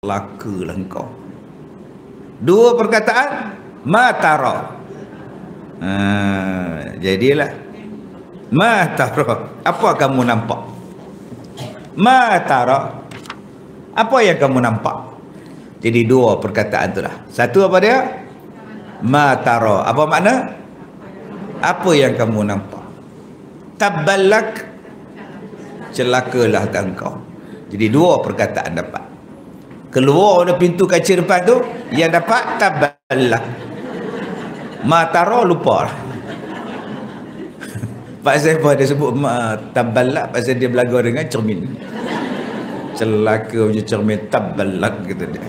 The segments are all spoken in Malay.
Celakalah engkau. Dua perkataan, ma tara. Jadilah ma tara. Apa kamu nampak? Ma tara. Apa yang kamu nampak? Jadi dua perkataan itulah. Satu apa dia? Ma tara. Apa makna? Apa yang kamu nampak? Tabbalak. Celakalah engkau. Jadi dua perkataan dapat. Keluar dari pintu kaca depan tu, yang dapat tabbalak. Ma tara lupa. Pak Saifah dia sebut ma tabbalak pasal dia belaga dengan cermin. Celaka punya cermin, tabbalak kata dia.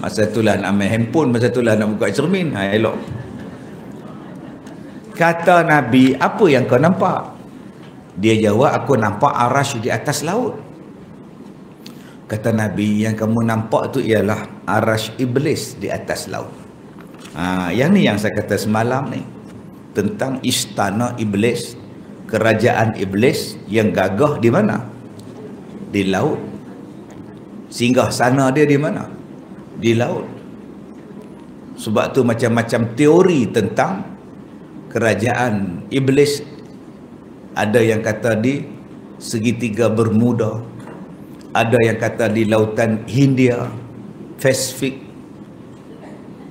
Masa itulah nak main handphone, masa itulah nak buka cermin. Elok. Kata Nabi, apa yang kau nampak? Dia jawab, aku nampak arash di atas laut. Kata Nabi, yang kamu nampak tu ialah arash iblis di atas laut. Yang ni yang saya kata semalam ni, tentang istana iblis, kerajaan iblis yang gagah di mana? Di laut. Singgah sana dia di mana? Di laut. Sebab tu macam-macam teori tentang kerajaan iblis. Ada yang kata di segitiga Bermuda, ada yang kata di lautan Hindia, Pasifik,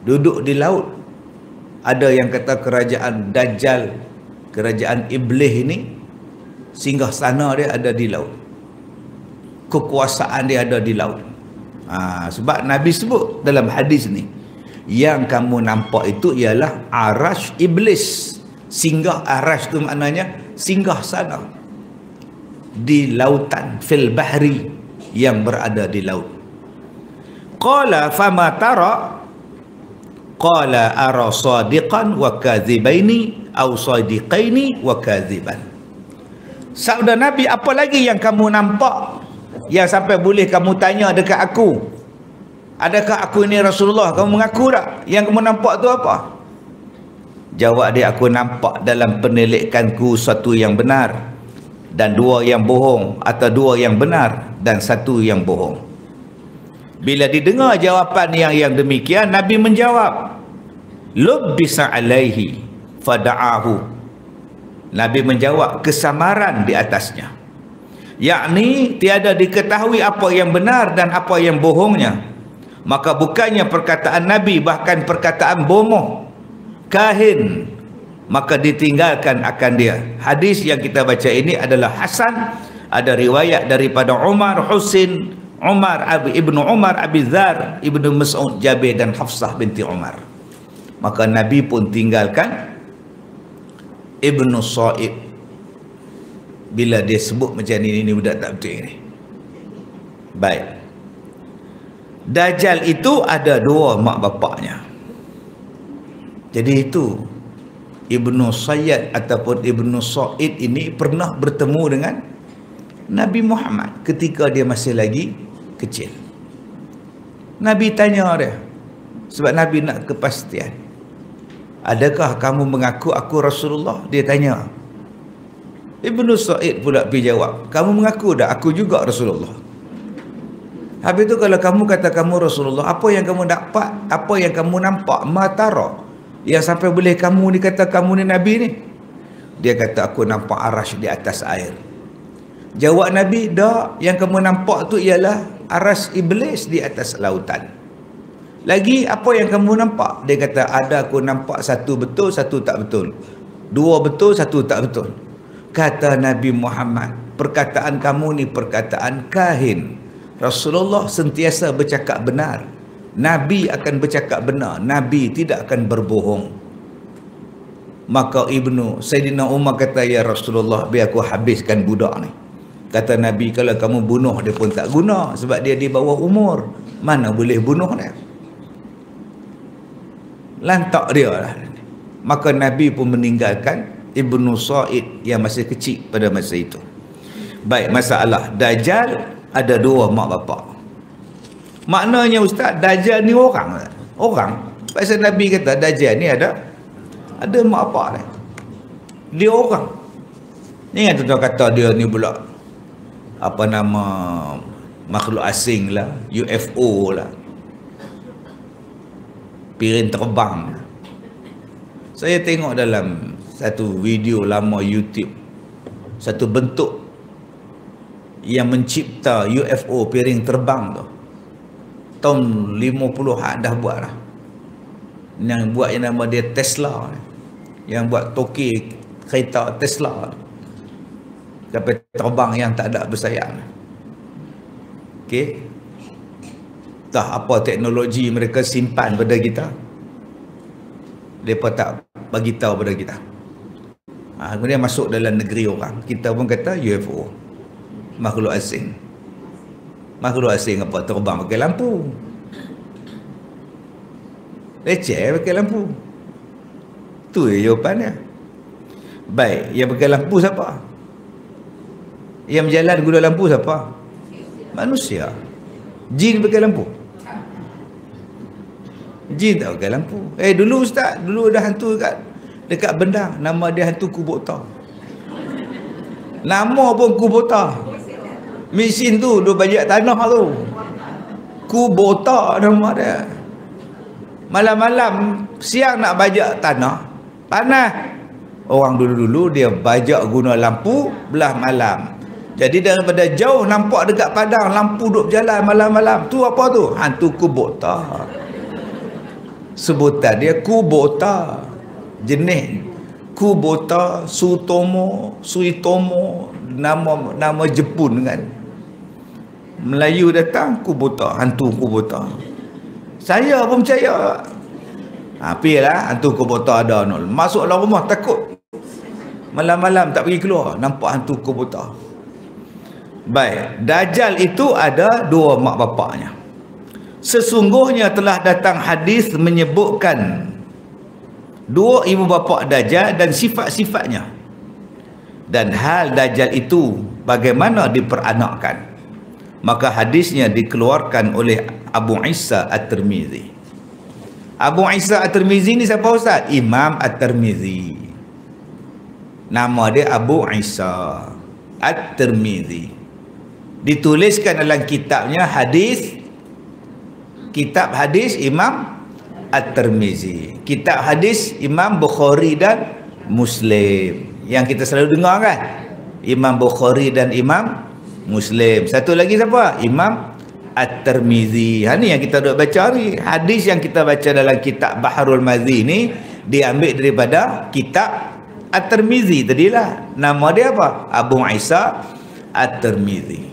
duduk di laut. Ada yang kata kerajaan Dajjal, kerajaan iblis ini singgah sana dia ada di laut, kekuasaan dia ada di laut. Sebab Nabi sebut dalam hadis ni, yang kamu nampak itu ialah arash iblis. Singgah arash tu maknanya singgah sana di lautan, fil bahri, yang berada di laut. Qala fama tara? Qala ara sadiqan wa kadhibaini aw sadiqaini wa kadhiban. Sabda Nabi, apa lagi yang kamu nampak yang sampai boleh kamu tanya dekat aku? Adakah aku ini Rasulullah? Kamu mengaku tak? Yang kamu nampak tu apa? Jawab dia, aku nampak dalam penilikanku satu yang benar dan dua yang bohong, atau dua yang benar dan satu yang bohong. Bila didengar jawapan yang demikian, Nabi menjawab, lubbisa alaihi fada'ahu. Nabi menjawab, kesamaran di atasnya, yakni tiada diketahui apa yang benar dan apa yang bohongnya. Maka bukannya perkataan Nabi, bahkan perkataan bomoh, kahin, maka ditinggalkan akan dia. Hadis yang kita baca ini adalah hasan. Ada riwayat daripada Umar, Husin, Umar, Ibnu Umar, Abi Dzar, Ibnu Mas'ud, Jabir dan Hafsah binti Umar. Maka Nabi pun tinggalkan Ibnu Sa'id. Bila dia sebut macam ini budak tak betul ini. Baik. Dajjal itu ada dua mak bapaknya. Jadi itu Ibnu Sayyad ataupun Ibnu Sa'id ini pernah bertemu dengan Nabi Muhammad ketika dia masih lagi kecil. Nabi tanya dia, sebab Nabi nak kepastian, adakah kamu mengaku aku Rasulullah? Dia tanya. Ibnu Sa'id pula pergi jawab, kamu mengaku dah aku juga Rasulullah? Habis itu kalau kamu kata kamu Rasulullah, apa yang kamu dapat? Apa yang kamu nampak? Matara, yang sampai boleh kamu dikata kamu ni Nabi ni? Dia kata, aku nampak arash di atas air. Jawab Nabi, dah, yang kamu nampak tu ialah arash iblis di atas lautan. Lagi, apa yang kamu nampak? Dia kata, ada aku nampak satu betul, satu tak betul. Dua betul, satu tak betul. Kata Nabi Muhammad, perkataan kamu ni perkataan kahin. Rasulullah sentiasa bercakap benar. Nabi akan bercakap benar. Nabi tidak akan berbohong. Maka Sayyidina Umar kata, ya Rasulullah, biar aku habiskan budak ni. Kata Nabi, kalau kamu bunuh dia pun tak guna, sebab dia di bawah umur. Mana boleh bunuh dia? Lantak dia lah. Maka Nabi pun meninggalkan Ibnu Sa'id yang masih kecil pada masa itu. Baik, masalah Dajjal ada dua mak bapak. Maknanya Ustaz, Dajjal ni orang. Orang. Pasal Nabi kata Dajjal ni ada mak bapak ni. Dia orang. Ni yang tuan kata dia ni pula apa nama, makhluk asing lah, UFO lah, piring terbang. Saya tengok dalam satu video lama YouTube, satu bentuk yang mencipta UFO piring terbang tu tahun 50-an dah buat lah. Yang buat yang nama dia Tesla, yang buat toki kereta Tesla, kapal terbang yang tak ada bersayap. Okey, dah apa teknologi mereka simpan pada kita, mereka tak bagi tahu pada kita. Kemudian masuk dalam negeri orang, kita pun kata UFO, makhluk asing. Makhluk asing apa? Terbang pakai lampu, leceh pakai lampu. Tu jawapannya. Baik, yang pakai lampu siapa? Yang berjalan guna lampu siapa? Manusia. Jin pakai lampu? Jin tak pakai lampu. Dulu ustaz, dulu ada hantu dekat Bendang, nama dia hantu Kubota. Nama pun Kubota. Mesin tu dia bajak tanah tu. Kubota nama dia. Malam-malam siang nak bajak tanah, panas. Orang dulu-dulu dia bajak guna lampu belah malam. Jadi daripada jauh nampak dekat padang lampu duk berjalan malam-malam. Tu apa tu? Hantu Kubota. Sebutan dia Kubota. Jenis Kubota, Suitomo, nama Jepun kan. Melayu datang Kubota, hantu Kubota. Saya pun percaya. Pilah hantu Kubota ada nol. Masuk dalam rumah takut. Malam-malam tak pergi keluar, nampak hantu Kubota. Baik, Dajjal itu ada dua mak bapaknya. Sesungguhnya telah datang hadis menyebutkan dua ibu bapa Dajjal dan sifat-sifatnya, dan hal Dajjal itu bagaimana diperanakkan. Maka hadisnya dikeluarkan oleh Abu Isa At-Tirmizi. Abu Isa At-Tirmizi ni siapa ustaz? Imam At-Tirmizi. Nama dia Abu Isa At-Tirmizi. Dituliskan dalam kitabnya kitab hadis Imam At-Tirmizi. Kitab hadis Imam Bukhari dan Muslim yang kita selalu dengar kan, Imam Bukhari dan Imam Muslim. Satu lagi siapa? Imam At-Tirmizi. Ni yang kita duk baca ni. Hadis yang kita baca dalam kitab Bahrul Mazi ni diambil daripada kitab At-Tirmizi tadilah. Nama dia apa? Abu Isa At-Tirmizi.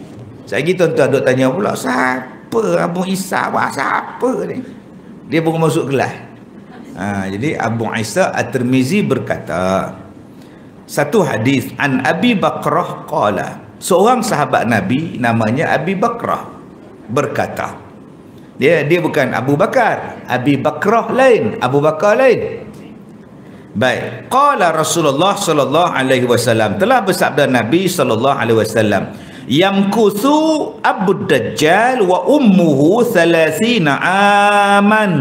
Saya gitu tuan-tuan duk tanya pula, siapa Abu Isa? Siapa ni? Dia baru masuk kelas. Jadi Abu Isa At-Tirmizi berkata, satu hadis an Abi Bakrah qala, seorang sahabat Nabi namanya Abi Bakrah berkata, dia bukan Abu Bakar, Abi Bakrah lain, Abu Bakar lain. Baik, qala Rasulullah sallallahu alaihi wasallam, telah bersabda Nabi sallallahu alaihi wasallam, yamkuthu Abu Dajjal wa ummuhu 30 aman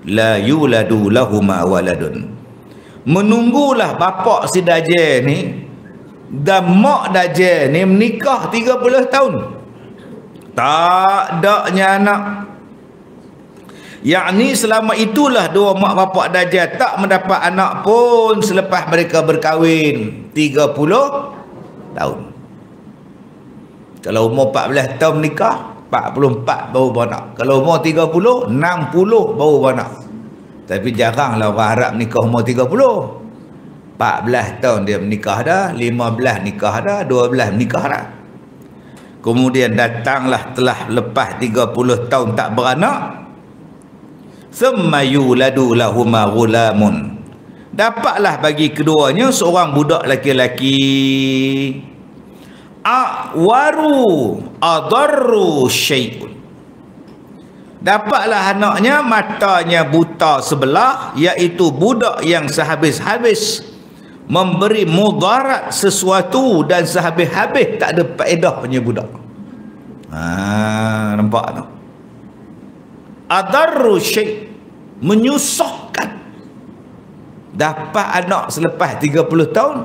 la yuladu lahuma waladun. Menunggulah bapak si Dajjal ni dan mak Dajjal ni menikah 30 tahun, tak adanya anak. Yakni selama itulah dua mak bapak Dajjal tak mendapat anak pun selepas mereka berkahwin 30 tahun. Kalau umur 14 tahun menikah, 44 baru beranak. Kalau umur 30, 60 baru beranak. Tapi jaranglah orang Arab nikah umur 30. 14 tahun dia menikah dah, 15 nikah dah, 12 menikah dah. Kemudian datanglah telah lepas 30 tahun tak beranak, thumma yuladu lahuma ghulamun, dapatlah bagi keduanya seorang budak laki-laki, awaru adarru syai'un, dapatlah anaknya matanya buta sebelah, iaitu budak yang sehabis-habis memberi mudarat sesuatu dan sehabis-habis tak ada faedahnya budak. Nampak tak? Adarru syai', menyusahkan. Dapat anak selepas 30 tahun,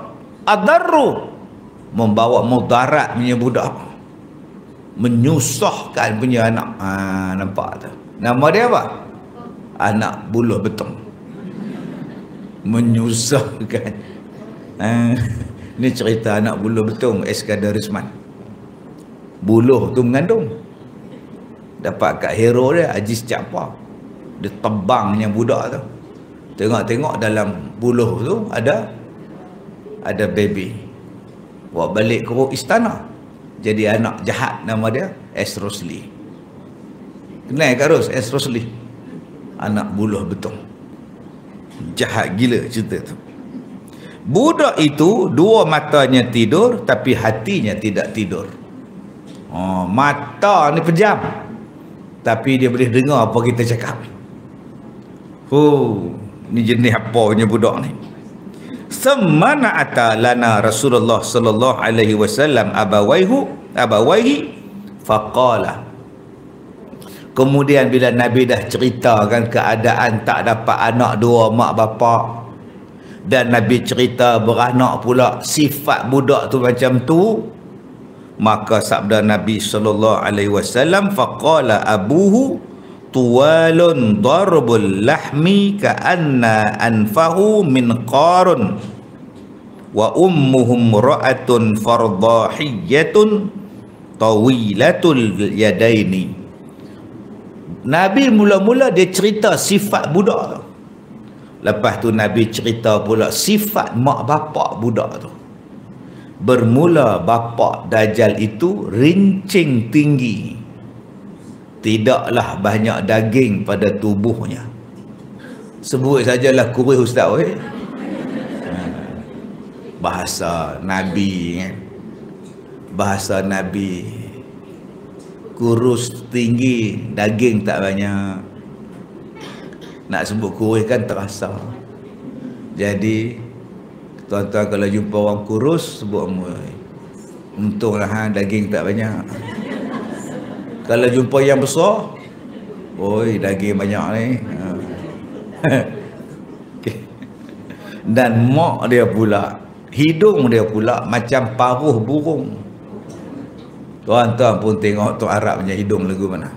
adarru, membawa mudarat punya budak. menyusahkan punya anak. Nampak tu? Nama dia apa? Anak buluh betong. Menyusahkan. Ni cerita anak buluh betong Iskandar Risman. Buluh tu mengandung. Dapat kat hero dia Aziz Jaafar. Dia tebangnya budak tu. Tengok-tengok dalam buluh tu ada baby. Bawa balik ke istana. Jadi anak jahat, nama dia S. Rosli. Kenal kat Ros? S. Rosli. Anak buluh betong. Jahat gila cerita tu. Budak itu dua matanya tidur tapi hatinya tidak tidur. Mata ni pejam tapi dia boleh dengar apa kita cakap. Ni jenis apa punya budak ni. Semana ata lana Rasulullah sallallahu alaihi wasallam abawaihi faqala. Kemudian bila Nabi dah ceritakan keadaan tak dapat anak dua mak bapak, dan Nabi cerita beranak pula, sifat budak tu macam tu, maka sabda Nabi sallallahu alaihi wasallam, faqala abuhu tuwalun darbul lahmi ka'anna anfahu min qarun wa ummuhum ra'atun fardahiyatun tawilatul yadaini. Nabi mula-mula dia cerita sifat budak tu. Lepas tu Nabi cerita pula sifat mak bapak budak tu. Bermula bapak Dajjal itu rincing tinggi, tidaklah banyak daging pada tubuhnya. Sebut sajalah kurus ustaz. Bahasa Nabi kan. Bahasa Nabi. Kurus tinggi, daging tak banyak. Nak sebut kurus kan terasa. Jadi tuan-tuan kalau jumpa orang kurus, sebut untunglah daging tak banyak. Kalau jumpa yang besar, daging banyak ni. Dan mak dia pula, hidung dia pula macam paruh burung. Tuan-tuan pun tengok Tok Arab punya hidung lagu mana.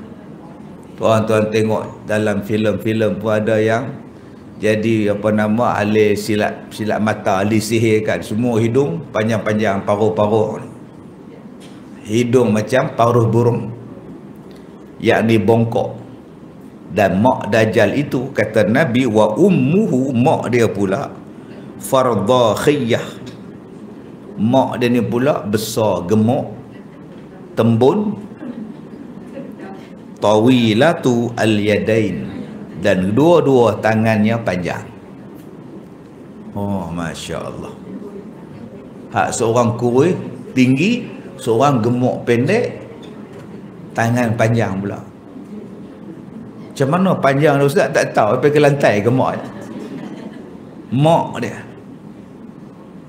Tuan-tuan tengok dalam filem-filem pun ada yang jadi ahli silat mata, ahli sihir kan, semua hidung panjang-panjang, paruh-paruh. Hidung macam paruh burung, yakni bongkok. Dan mak Dajjal itu kata Nabi, wa ummuhu, mak dia pula fardahiyah. Mak dia ni pula besar, gemuk, tembun, tawilatu al-yadain, dan dua-dua tangannya panjang. Masya Allah. Hak seorang kurus tinggi, seorang gemuk pendek, tangan panjang pula. Macam mana panjang tu ustaz? Tak tahu, sampai ke lantai gemuk. Mak dia.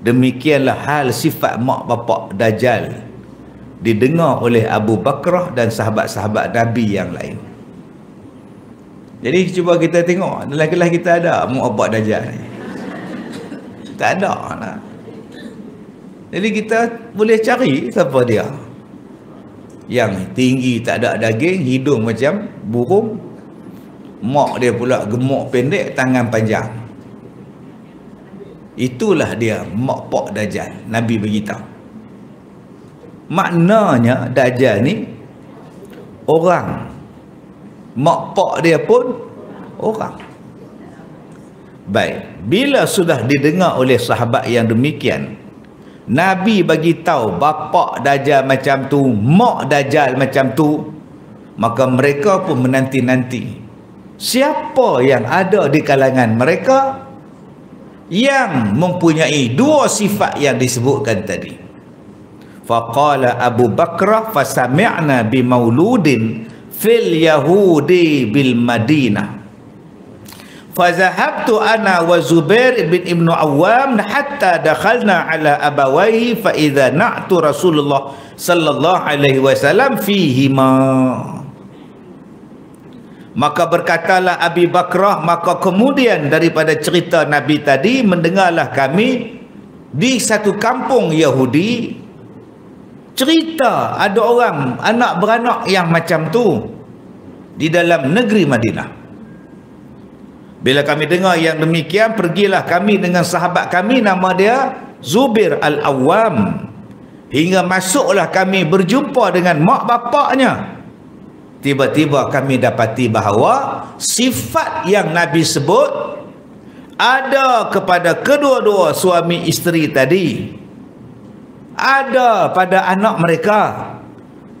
Demikianlah hal sifat mak bapak Dajjal didengar oleh Abu Bakrah dan sahabat-sahabat Nabi yang lain. Jadi cuba kita tengok dalam kelas kita ada mak bapak Dajjal ni. Tak ada lah. Jadi kita boleh cari siapa dia. Yang tinggi tak ada daging, hidung macam burung, mak dia pula gemuk pendek, tangan panjang. Itulah dia mak pak Dajjal. Nabi beritahu. Maknanya Dajjal ni orang, mak pak dia pun orang. Baik, bila sudah didengar oleh sahabat yang demikian, Nabi bagi tahu bapak Dajjal macam tu, mak Dajjal macam tu, maka mereka pun menanti-nanti siapa yang ada di kalangan mereka yang mempunyai dua sifat yang disebutkan tadi. Faqala Abu Bakrah fasami'na bi mauludin fil yahudi bil Madinah. Fazahabtu ana wa Zubair bin Ibnu Awwam hatta dakhalna ala abawaihi fa idza na'tu Rasulullah sallallahu alaihi wasallam fihima. Maka berkatalah Abi Bakrah, maka kemudian daripada cerita Nabi tadi mendengarlah kami di satu kampung Yahudi, cerita ada orang anak beranak yang macam tu di dalam negeri Madinah. Bila kami dengar yang demikian, pergilah kami dengan sahabat kami, nama dia Zubair Al-Awwam, hingga masuklah kami berjumpa dengan mak bapaknya. Tiba-tiba kami dapati bahawa sifat yang Nabi sebut ada kepada kedua-dua suami isteri tadi, ada pada anak mereka.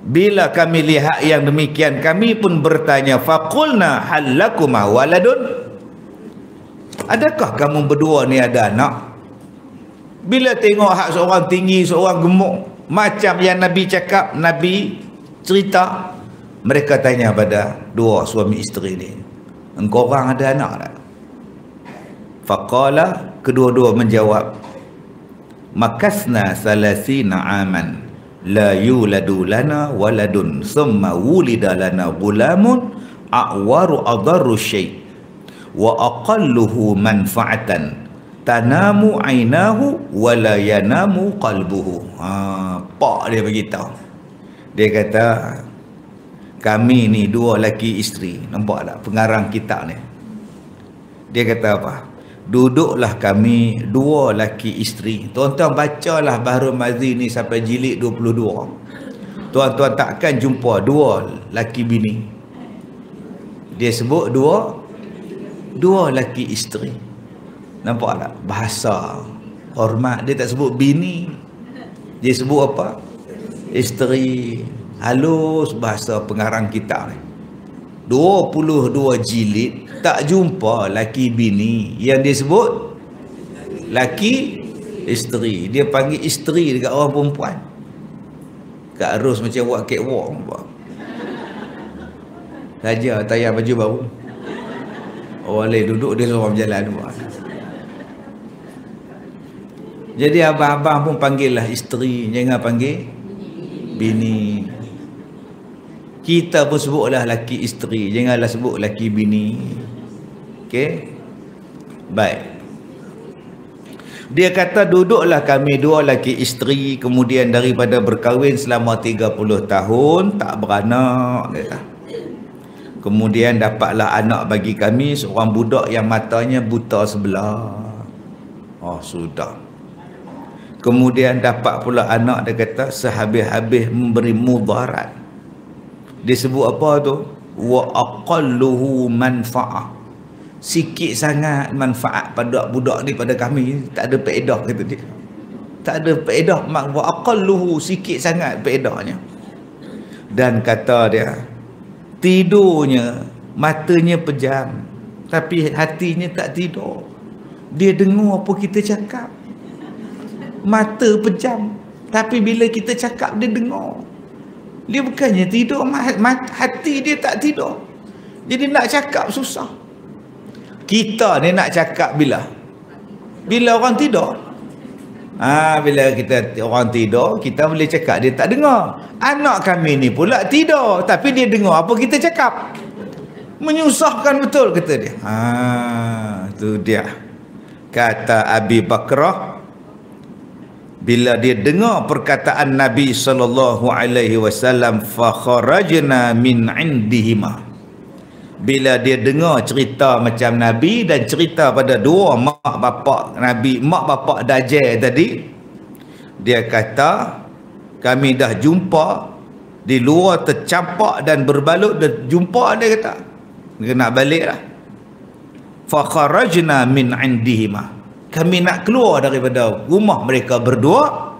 Bila kami lihat yang demikian, kami pun bertanya, faqulna hal lakuma waladun, adakah kamu berdua ni ada anak? Bila tengok hak seorang tinggi, seorang gemuk, macam yang Nabi cakap, Nabi cerita, mereka tanya pada dua suami isteri ni, engkau orang ada anak tak? Faqala, kedua-dua menjawab, makasna salasina aman la yuladu lana waladun thumma wulida lana gulamun a'waru adarru syai' wa aqalluhu manfa'atan tanamu ainahu wa la yanamu qalbuhu. Pak dia beritahu, dia kata, kami ni dua laki isteri, nampak tak pengarang kitab ni, dia kata apa, duduklah kami dua laki isteri. Tuan-tuan bacalah Bahrul Mazi ni sampai jilid 22. Tuan-tuan takkan jumpa dua laki bini. Dia sebut dua laki isteri. Nampak tak? Bahasa hormat. Dia tak sebut bini, dia sebut apa? Isteri. Halus bahasa pengarang kitab ni. 22 jilid tak jumpa laki bini, yang dia sebut laki isteri. Dia panggil isteri dekat orang perempuan. Kak Ros macam buat catwalk nampak. Saja tayar baju baru, orang lain duduk, dia seorang berjalan nampak. Jadi abang-abang pun panggillah isteri, jangan panggil bini. Kita pun sebutlah laki isteri, janganlah sebut laki bini. Okey? Baik. Dia kata duduklah kami dua laki isteri, kemudian daripada berkahwin selama 30 tahun tak beranak, kata. Kemudian dapatlah anak bagi kami seorang budak yang matanya buta sebelah. Oh, sudah. Kemudian dapat pula anak, dia kata, sehabis-habis memberi mudarat. Dia sebut apa tu? Wa aqalluhu manfa'ah. Sikit sangat manfaat pada budak ni pada kami, tak ada faedah, kata dia. Tak ada faedah, wa aqalluhu, sikit sangat faedahnya. Dan kata dia, tidurnya, matanya pejam, tapi hatinya tak tidur. Dia dengar apa kita cakap. Mata pejam, tapi bila kita cakap dia dengar. Dia bukannya tidur, hati dia tak tidur. Jadi nak cakap susah. Kita ni nak cakap bila orang tidur. Bila orang tidur, kita boleh cakap, dia tak dengar. Anak kami ni pula tidur, tapi dia dengar apa kita cakap. Menyusahkan betul, kata dia. Tu dia. Kata Abi Bakrah, bila dia dengar perkataan Nabi SAW, fa kharajna min indihima. Bila dia dengar cerita macam Nabi dan cerita pada dua mak bapak Nabi, mak bapak Dajjal tadi, dia kata, kami dah jumpa di luar tercampak dan berbalut, dan jumpa, dia kata, dia nak balik lah. Fa kharajna min indihima, kami nak keluar daripada rumah mereka berdua.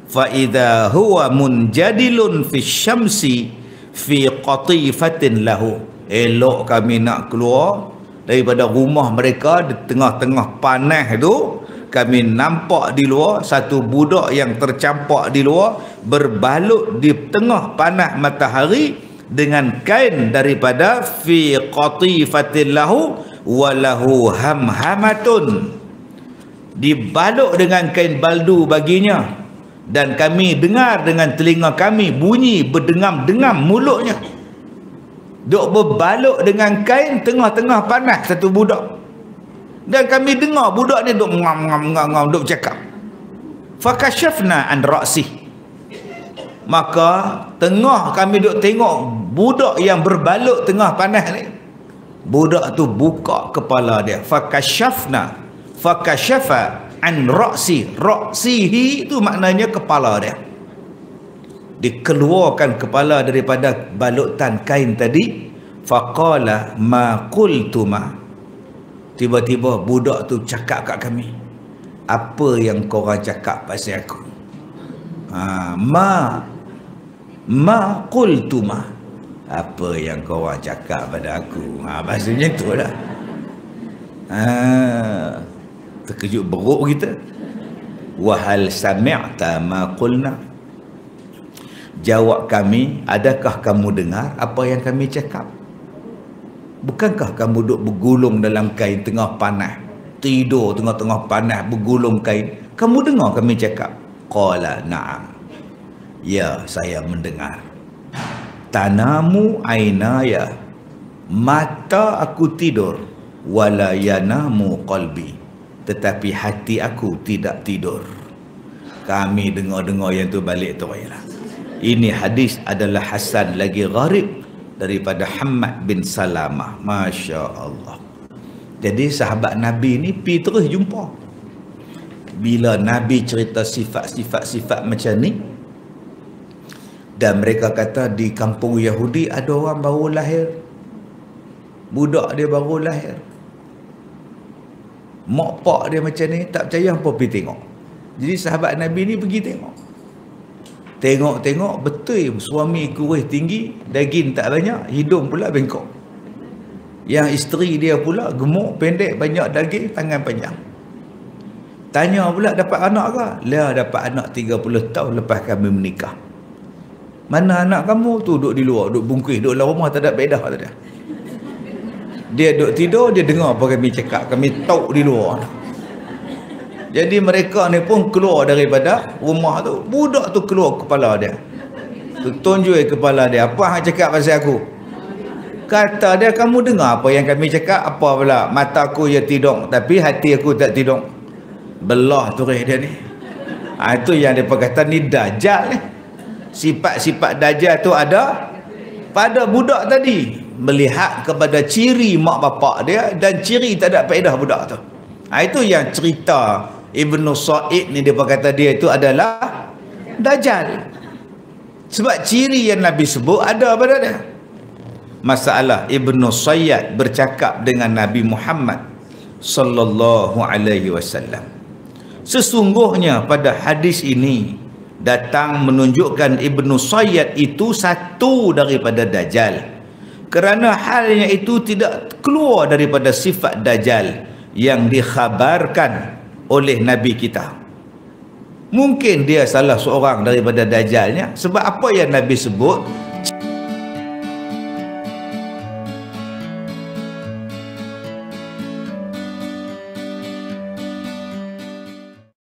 Fa idza huwa munjadilun fi syamsi fi qatifatin lahu. Elok kami nak keluar daripada rumah mereka, di tengah-tengah panas itu, kami nampak di luar satu budak yang tercampak di luar, berbalut di tengah panas matahari dengan kain daripada fi qatifatin lahu walahu hamhamatun, dibalut dengan kain baldu baginya, dan kami dengar dengan telinga kami bunyi berdengam-dengam mulutnya. Duk berbalut dengan kain tengah-tengah panas satu budak, dan kami dengar budak ni duk ngam-ngam duk cakap. Fakashafna an ra'sih, Maka tengah kami duk tengok budak yang berbalut tengah panas ni. Budak tu buka kepala dia. Fakashafa an ra'sihi tu maknanya kepala dia. Dikeluarkan kepala daripada balutan kain tadi. Faqala ma qultuma. Tiba-tiba budak tu cakap kat kami, apa yang korang cakap pasal aku? Ma qultuma. Apa yang korang cakap pada aku? Maksudnya tu lah. Terkejut beruk kita. Wahal sami'ta ma qulna. Jawab kami, adakah kamu dengar apa yang kami cakap? Bukankah kamu duduk bergulung dalam kain tengah panas, tidur tengah-tengah panas bergulung kain? Kamu dengar kami cakap? Qala na'am. Ya, saya mendengar. Tanamu ainaya. Mata aku tidur. Wala yanamu qalbi. Tetapi hati aku tidak tidur. Kami dengar-dengar yang tu balik tu lah. Ini hadis adalah hasan lagi gharib daripada Hammad bin Salamah. Masya Allah. Jadi sahabat Nabi ni pergi terus jumpa. Bila Nabi cerita sifat macam ni, dan mereka kata di kampung Yahudi ada orang baru lahir, budak dia baru lahir, mak pak dia macam ni, tak percaya apa pergi tengok. Jadi sahabat Nabi ni pergi tengok betul suami kurus tinggi, daging tak banyak, hidung pula bengkok. Yang isteri dia pula gemuk, pendek, banyak daging, tangan panjang. Tanya pula dapat anak ke? Lah dapat anak 30 tahun lepas kami menikah. Mana anak kamu tu? Duduk di luar, duduk bungkus, duduk dalam rumah, tak ada bedah tak ada. Dia duduk tidur, dia dengar apa kami cakap, kami tahu di luar. Jadi mereka ni pun keluar daripada rumah tu. Budak tu keluar kepala dia. Tunjuk kepala dia. Apa hang cakap pasal aku? Kata dia, kamu dengar apa yang kami cakap? Apa pula? Mata aku ya tidung, tapi hati aku tak tidung. Belah turih dia ni. Itu yang dia kata ni dajjal ni. Sifat-sifat dajjal tu ada pada budak tadi. Melihat kepada ciri mak bapak dia dan ciri tak ada faedah budak tu. Itu yang cerita Ibnu Sa'id ni, dia berkata dia itu adalah dajjal. Sebab ciri yang Nabi sebut ada pada dia. Masalah Ibnu Sayyad bercakap dengan Nabi Muhammad sallallahu alaihi wasallam. Sesungguhnya pada hadis ini datang menunjukkan Ibnu Sayyad itu satu daripada dajjal. Kerana halnya itu tidak keluar daripada sifat dajjal yang dikhabarkan oleh Nabi kita. Mungkin dia salah seorang daripada dajjalnya, sebab apa yang Nabi sebut,